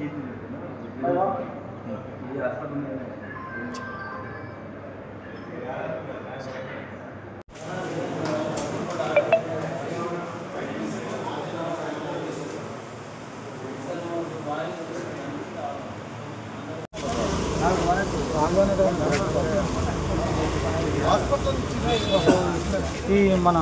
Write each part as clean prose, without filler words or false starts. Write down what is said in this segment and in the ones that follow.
ఈ మన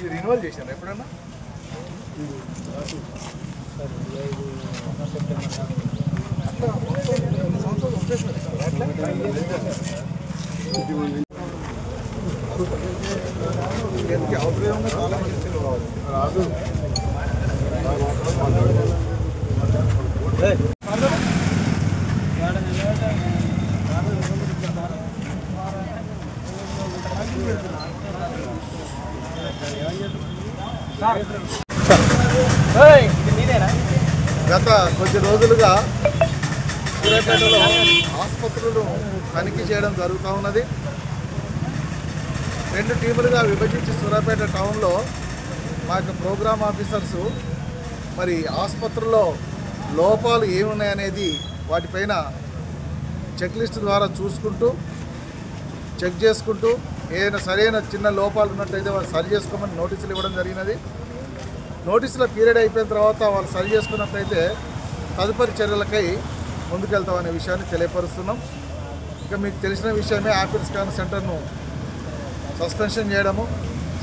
రిన్యూవల్ చేశాను ఎప్పుడన్నా రాదు గత కొద్ది రోజులుగా సూర్యాపేటలో ఆసుపత్రులను తనిఖీ చేయడం జరుగుతూ ఉన్నది. 2 టీములుగా విభజించి సూర్యాపేట టౌన్లో మా యొక్క ప్రోగ్రామ్ ఆఫీసర్సు మరి ఆసుపత్రుల్లో లోపాలు ఏమున్నాయనేది వాటిపైన చెక్ లిస్ట్ ద్వారా చూసుకుంటూ చెక్ చేసుకుంటూ ఏదైనా సరైన చిన్న లోపాలు ఉన్నట్టయితే వాళ్ళు సరి చేసుకోమని నోటీసులు ఇవ్వడం జరిగినది. నోటీసుల పీరియడ్ అయిపోయిన తర్వాత వాళ్ళు సరి చేసుకున్నట్టయితే తదుపరి చర్యలకై ముందుకెళ్తామనే విషయాన్ని తెలియపరుస్తున్నాం. ఇక మీకు తెలిసిన విషయమే యాపిల్ స్కాన్ సెంటర్ను సస్పెన్షన్ చేయడము,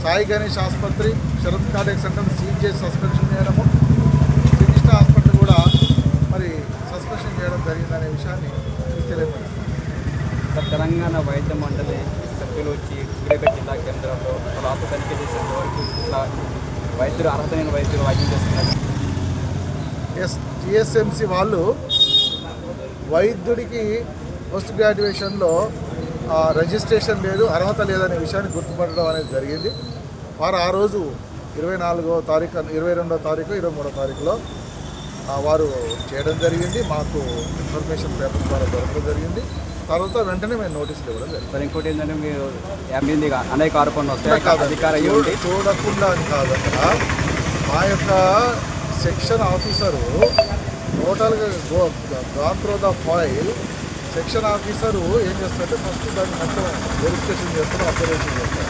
సాయి గణేష్ ఆసుపత్రి, శరత్ కార్డియాక్ సెంటర్ను సీజ్ చేసి సస్పెన్షన్ చేయడము, శ్రీకృష్ణ హాస్పిటల్ కూడా మరి సస్పెన్షన్ చేయడం జరిగిందనే విషయాన్ని మీకు తెలియపరుస్తున్నాం. తెలంగాణ వైద్య మండలి సభ్యులు వచ్చి సూర్యాపేట జిల్లా కేంద్రంలో రాత్రి తనిఖీ చేసేంత వరకు ఇట్లా వైద్యులు అర్హత లేని వైద్యులు వైద్యం చేస్తున్నారు. జిఎస్ఎంసి వాళ్ళు వైద్యుడికి పోస్ట్ గ్రాడ్యుయేషన్లో రిజిస్ట్రేషన్ లేదు, అర్హత లేదనే విషయాన్ని గుర్తుపట్టడం అనేది జరిగింది. వారు ఆ రోజు 24వ తారీఖు, 22వ తారీఖు, 23వ తారీఖులో వారు చేయడం జరిగింది. మాకు ఇన్ఫర్మేషన్ పేపర్ ద్వారా దొరకడం జరిగింది. తర్వాత వెంటనే మేము నోటీసులు ఇవ్వడం జరిగింది. సార్ ఇంకోటి ఏంటంటే మీరు అనేక ఆరోపణలు వస్తాయి, చూడకుండా అని కాదు. అక్కడ మా యొక్క సెక్షన్ ఆఫీసరు టోటల్గా gone through the file. Section officer ఏం చేస్తారంటే ఫస్ట్ దాన్ని మొత్తం వెరిఫికేషన్ చేస్తారు, అబ్జర్వేషన్ చేస్తారు.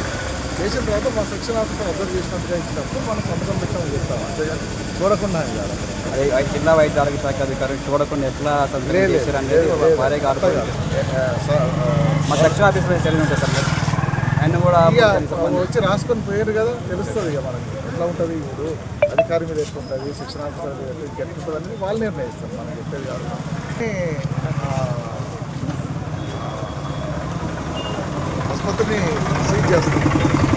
చేసిన తర్వాత మా సెక్షన్ ఆఫీసర్ అబ్జర్వ్ చేసినట్టుగా ఇచ్చినప్పుడు మనం సంతకం పెట్టామని చెప్తాం. అంతేగాని చూడకుండా కాదు. అది జిల్లా వైద్య ఆరోగ్య శాఖ అధికారి చూడకుండా ఎట్లా మా సెక్షన్ ఆఫీసర్ తెలియదు ఉంటుంది సార్. ఆయన కూడా వచ్చి రాసుకొని పోయారు కదా, తెలుస్తుంది ఇక మనకి ఎట్లా ఉంటుంది. ఇప్పుడు అధికారి మీద ఎట్లా ఉంటుంది, సెక్షన్ ఆఫీసర్ మీద ఎట్లా ఉంటుంది అనేది వాళ్ళు నిర్ణయిస్తారు, మనం చెప్పేది కాదు. ఆసుపత్రిని సీజ్ చేస్తారు.